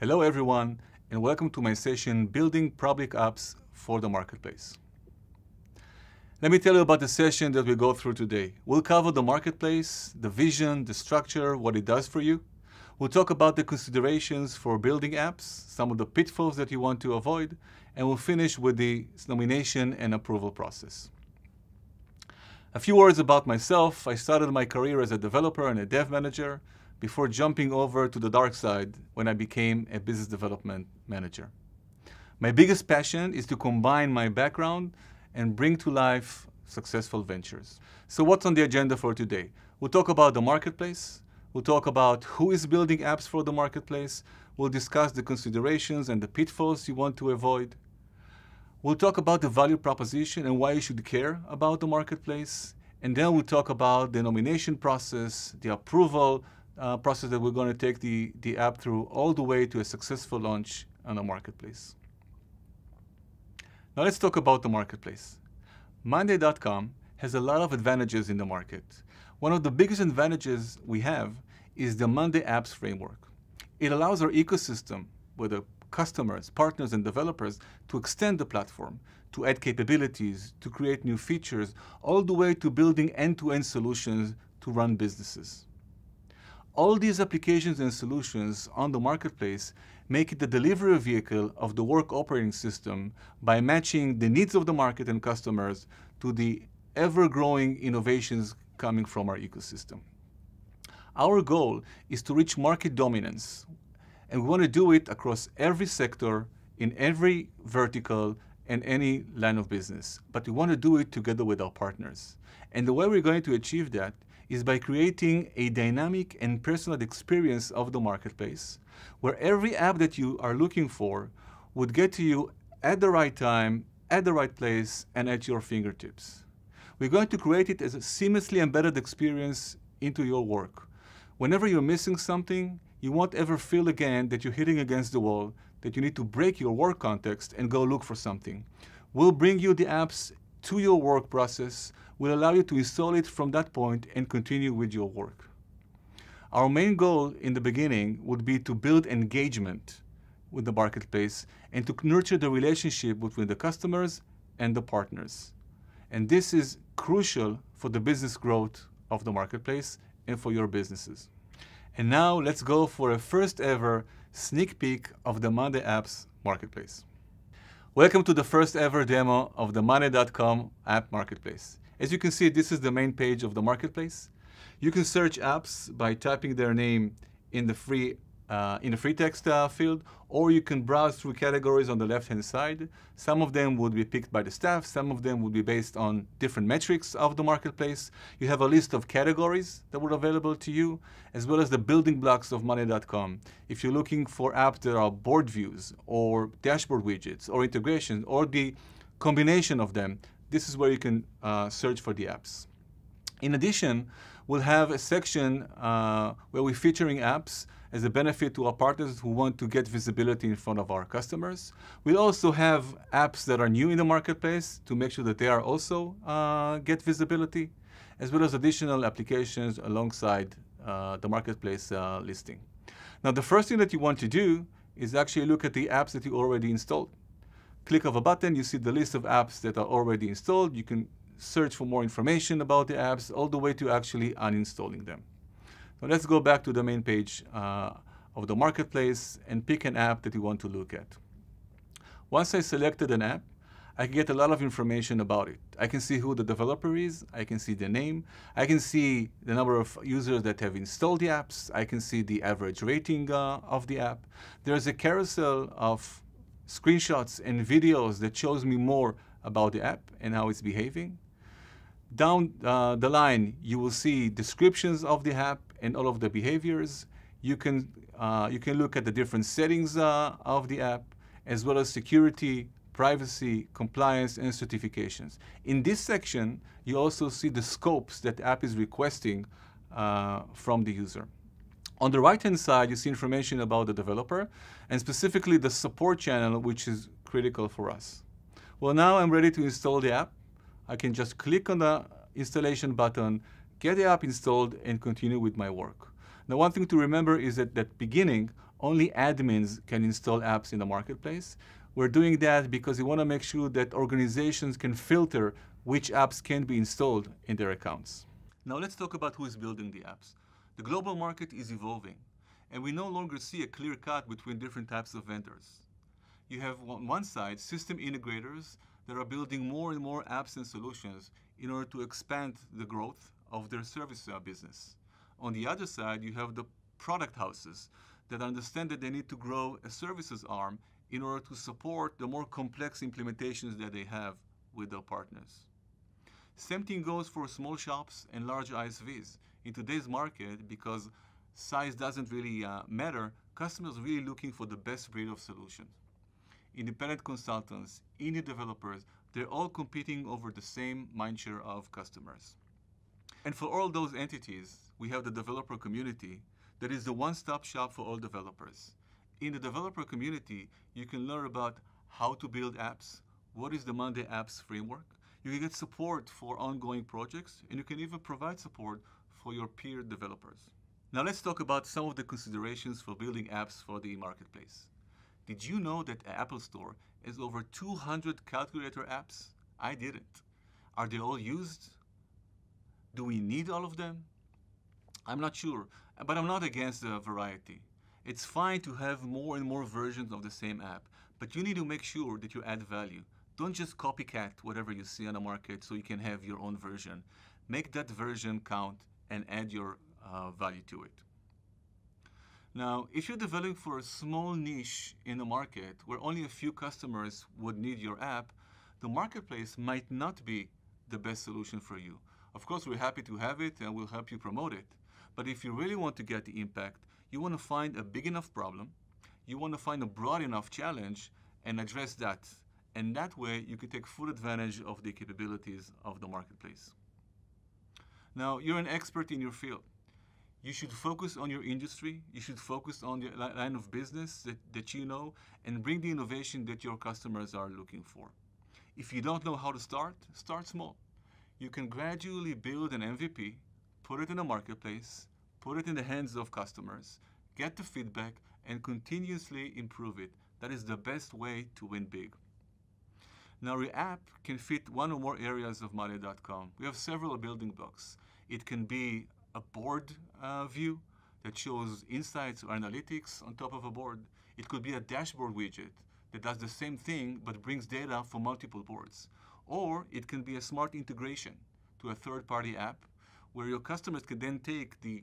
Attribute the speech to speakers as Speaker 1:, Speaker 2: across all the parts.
Speaker 1: Hello everyone, and welcome to my session, Building Public Apps for the Marketplace. Let me tell you about the session that we go through today. We'll cover the marketplace, the vision, the structure, what it does for you. We'll talk about the considerations for building apps, some of the pitfalls that you want to avoid, and we'll finish with the nomination and approval process. A few words about myself. I started my career as a developer and a dev manager before jumping over to the dark side when I became a business development manager. My biggest passion is to combine my background and bring to life successful ventures. So what's on the agenda for today? We'll talk about the marketplace. We'll talk about who is building apps for the marketplace. We'll discuss the considerations and the pitfalls you want to avoid. We'll talk about the value proposition and why you should care about the marketplace. And then we'll talk about the nomination process, the approval process that we're going to take the app through all the way to a successful launch on the marketplace. Now let's talk about the marketplace. Monday.com has a lot of advantages in the market. One of the biggest advantages we have is the Monday Apps framework. It allows our ecosystem, whether customers, partners, and developers, to extend the platform, to add capabilities, to create new features, all the way to building end-to-end solutions to run businesses. All these applications and solutions on the marketplace make it the delivery vehicle of the work operating system by matching the needs of the market and customers to the ever-growing innovations coming from our ecosystem. Our goal is to reach market dominance, and we want to do it across every sector, in every vertical, and any line of business. But we want to do it together with our partners. And the way we're going to achieve that is by creating a dynamic and personal experience of the marketplace, where every app that you are looking for would get to you at the right time, at the right place, and at your fingertips. We're going to create it as a seamlessly embedded experience into your work. Whenever you're missing something, you won't ever feel again that you're hitting against the wall, that you need to break your work context and go look for something. We'll bring you the apps to your work process, will allow you to install it from that point and continue with your work. Our main goal in the beginning would be to build engagement with the marketplace and to nurture the relationship between the customers and the partners. And this is crucial for the business growth of the marketplace and for your businesses. And now let's go for a first ever sneak peek of the Monday Apps Marketplace. Welcome to the first ever demo of the monday.com app marketplace. As you can see, this is the main page of the marketplace. You can search apps by typing their name in the free text field, or you can browse through categories on the left-hand side. Some of them would be picked by the staff. Some of them would be based on different metrics of the marketplace. You have a list of categories that were available to you, as well as the building blocks of monday.com. If you're looking for apps that are board views or dashboard widgets or integration or the combination of them, this is where you can search for the apps. In addition, we'll have a section where we're featuring apps as a benefit to our partners who want to get visibility in front of our customers. We'll also have apps that are new in the marketplace to make sure that they are also get visibility, as well as additional applications alongside the marketplace listing. Now, the first thing that you want to do is actually look at the apps that you already installed. Click of a button, you see the list of apps that are already installed. You can search for more information about the apps, all the way to actually uninstalling them. Now let's go back to the main page of the marketplace and pick an app that you want to look at. Once I selected an app, I can get a lot of information about it. I can see who the developer is, I can see the name, I can see the number of users that have installed the apps, I can see the average rating of the app. There's a carousel of screenshots and videos that shows me more about the app and how it's behaving. Down the line, you will see descriptions of the app and all of the behaviors. You can look at the different settings of the app, as well as security, privacy, compliance, and certifications. In this section, you also see the scopes that the app is requesting from the user. On the right-hand side, you see information about the developer, and specifically the support channel, which is critical for us. Well, now I'm ready to install the app. I can just click on the installation button, get the app installed, and continue with my work. Now, one thing to remember is that at the beginning, only admins can install apps in the marketplace. We're doing that because we want to make sure that organizations can filter which apps can be installed in their accounts. Now let's talk about who is building the apps. The global market is evolving, and we no longer see a clear cut between different types of vendors. You have on one side system integrators that are building more and more apps and solutions in order to expand the growth of their service business. On the other side, you have the product houses that understand that they need to grow a services arm in order to support the more complex implementations that they have with their partners. Same thing goes for small shops and large ISVs. In today's market, because size doesn't really matter, customers are really looking for the best breed of solutions. Independent consultants, indie developers, they're all competing over the same mindshare of customers. And for all those entities, we have the developer community that is the one-stop shop for all developers. In the developer community, you can learn about how to build apps, what is the Monday Apps framework. You can get support for ongoing projects, and you can even provide support for your peer developers. Now let's talk about some of the considerations for building apps for the marketplace. Did you know that the Apple Store has over 200 calculator apps? I didn't. Are they all used? Do we need all of them? I'm not sure, but I'm not against the variety. It's fine to have more and more versions of the same app, but you need to make sure that you add value. Don't just copycat whatever you see on the market so you can have your own version. Make that version count and add your value to it. Now, if you're developing for a small niche in the market where only a few customers would need your app, the marketplace might not be the best solution for you. Of course, we're happy to have it and we'll help you promote it. But if you really want to get the impact, you want to find a big enough problem, you want to find a broad enough challenge and address that. And that way, you can take full advantage of the capabilities of the marketplace. Now, you're an expert in your field. You should focus on your industry. You should focus on the line of business that you know and bring the innovation that your customers are looking for. If you don't know how to start small. You can gradually build an MVP, put it in a marketplace, put it in the hands of customers, get the feedback, and continuously improve it. That is the best way to win big. Now, your app can fit one or more areas of monday.com. We have several building blocks. It can be a board view that shows insights or analytics on top of a board. It could be a dashboard widget that does the same thing but brings data from multiple boards. Or it can be a smart integration to a third-party app where your customers can then take the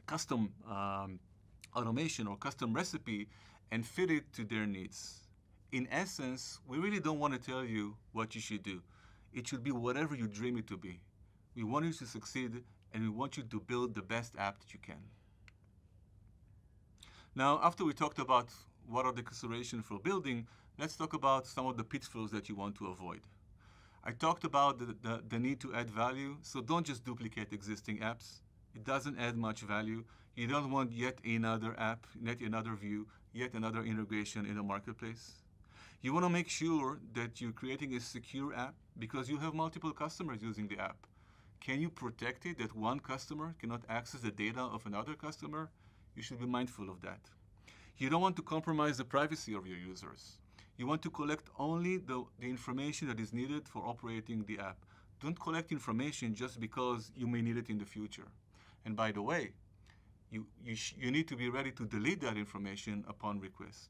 Speaker 1: custom automation or custom recipe and fit it to their needs. In essence, we really don't want to tell you what you should do. It should be whatever you dream it to be. We want you to succeed, and we want you to build the best app that you can. Now, after we talked about what are the considerations for building, let's talk about some of the pitfalls that you want to avoid. I talked about the need to add value, so don't just duplicate existing apps. It doesn't add much value. You don't want yet another app, yet another view, yet another integration in the marketplace. You want to make sure that you're creating a secure app because you have multiple customers using the app. Can you protect it that one customer cannot access the data of another customer? You should be mindful of that. You don't want to compromise the privacy of your users. You want to collect only the information that is needed for operating the app. Don't collect information just because you may need it in the future. And by the way, you need to be ready to delete that information upon request.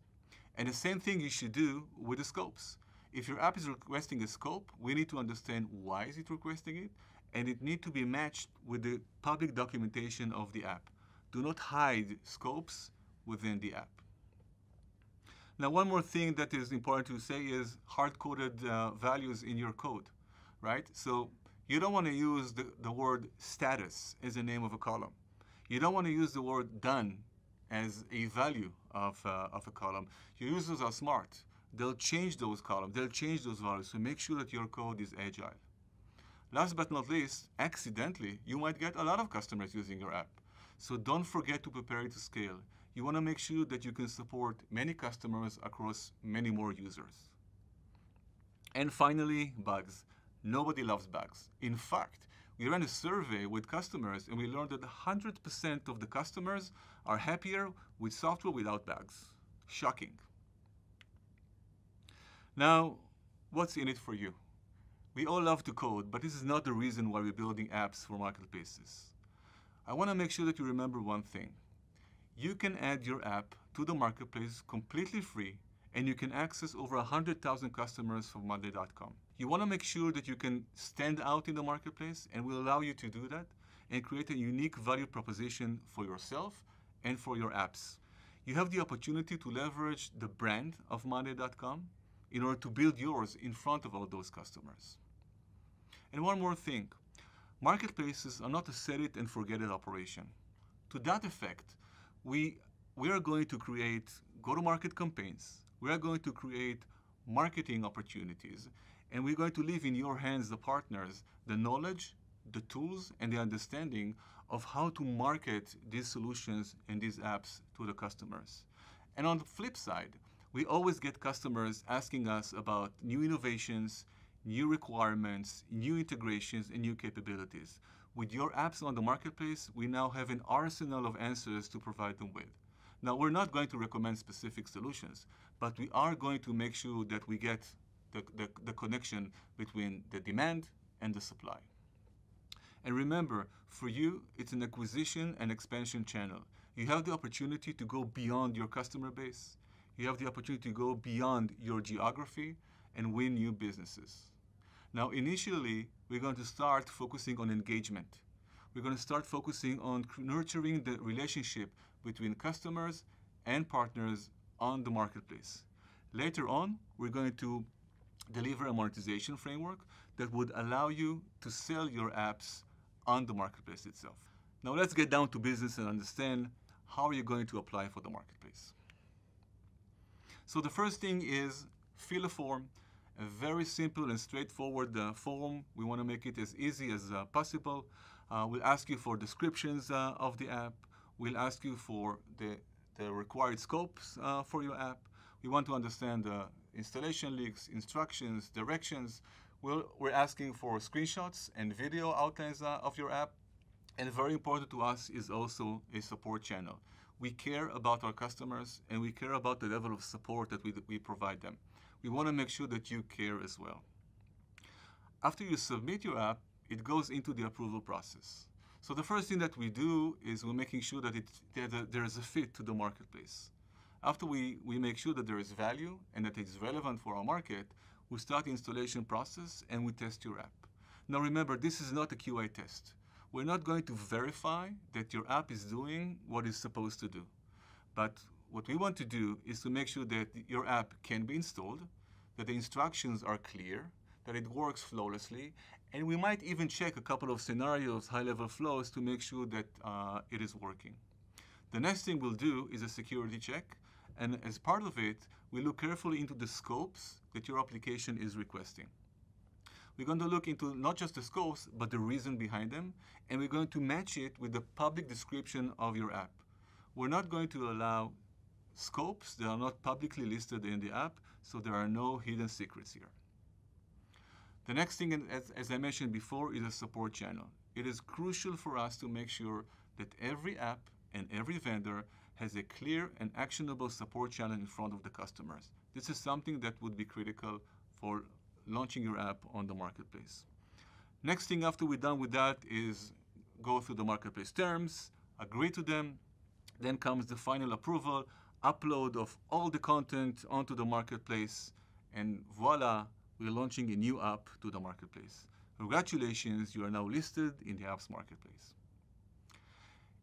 Speaker 1: And the same thing you should do with the scopes. If your app is requesting a scope, we need to understand why is it requesting it, and it needs to be matched with the public documentation of the app. Do not hide scopes within the app. Now, one more thing that is important to say is hard-coded values in your code, right? So you don't want to use the word status as the name of a column. You don't want to use the word done as a value of a column. Your users are smart. They'll change those columns. They'll change those values. So make sure that your code is agile. Last but not least, accidentally, you might get a lot of customers using your app. So don't forget to prepare it to scale. You want to make sure that you can support many customers across many more users. And finally, bugs. Nobody loves bugs. In fact, We ran a survey with customers and we learned that 100% of the customers are happier with software without bugs. Shocking. Now, what's in it for you? We all love to code, but this is not the reason why we're building apps for marketplaces. I want to make sure that you remember one thing. You can add your app to the marketplace completely free, and you can access over 100,000 customers from monday.com. You want to make sure that you can stand out in the marketplace, and we'll allow you to do that and create a unique value proposition for yourself and for your apps. You have the opportunity to leverage the brand of monday.com in order to build yours in front of all those customers. And one more thing, marketplaces are not a set it and forget it operation. To that effect, we are going to create go-to-market campaigns. We are going to create marketing opportunities, and we're going to leave in your hands, the partners, the knowledge, the tools, and the understanding of how to market these solutions and these apps to the customers. And on the flip side, we always get customers asking us about new innovations, new requirements, new integrations, and new capabilities. With your apps on the marketplace, we now have an arsenal of answers to provide them with. Now, we're not going to recommend specific solutions, but we are going to make sure that we get the connection between the demand and the supply. And remember, for you, it's an acquisition and expansion channel. You have the opportunity to go beyond your customer base. You have the opportunity to go beyond your geography and win new businesses. Now, initially, we're going to start focusing on engagement. We're going to start focusing on nurturing the relationship between customers and partners on the marketplace. Later on, we're going to deliver a monetization framework that would allow you to sell your apps on the marketplace itself. Now, let's get down to business and understand how you're going to apply for the marketplace. So the first thing is fill a form, a very simple and straightforward form. We want to make it as easy as possible. We'll ask you for descriptions of the app. We'll ask you for the required scopes for your app. We want to understand the installation links, instructions, directions. We're asking for screenshots and video outlines of your app. And very important to us is also a support channel. We care about our customers, and we care about the level of support that we provide them. We want to make sure that you care as well. After you submit your app, it goes into the approval process. So the first thing that we do is we're making sure that there is a fit to the marketplace. After we make sure that there is value and that it's relevant for our market, we start the installation process and we test your app. Now remember, this is not a QA test. We're not going to verify that your app is doing what it's supposed to do. But what we want to do is to make sure that your app can be installed, that the instructions are clear, that it works flawlessly, and we might even check a couple of scenarios, high-level flows, to make sure that it is working. The next thing we'll do is a security check, and as part of it, we look carefully into the scopes that your application is requesting. We're going to look into not just the scopes, but the reason behind them, and we're going to match it with the public description of your app. We're not going to allow scopes that are not publicly listed in the app, so there are no hidden secrets here. The next thing, as I mentioned before, is a support channel. It is crucial for us to make sure that every app and every vendor has a clear and actionable support channel in front of the customers. This is something that would be critical for launching your app on the marketplace. Next thing after we're done with that is go through the marketplace terms, agree to them, then comes the final approval, upload of all the content onto the marketplace, and voila, we're launching a new app to the marketplace. Congratulations, you are now listed in the apps marketplace.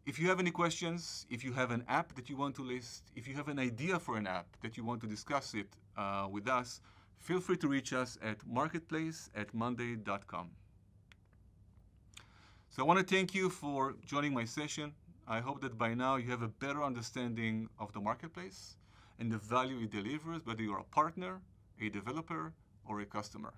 Speaker 1: If you have any questions, if you have an app that you want to list, if you have an idea for an app that you want to discuss it with us, feel free to reach us at marketplace@monday.com. So I want to thank you for joining my session. I hope that by now you have a better understanding of the marketplace and the value it delivers, whether you're a partner, a developer, or a customer.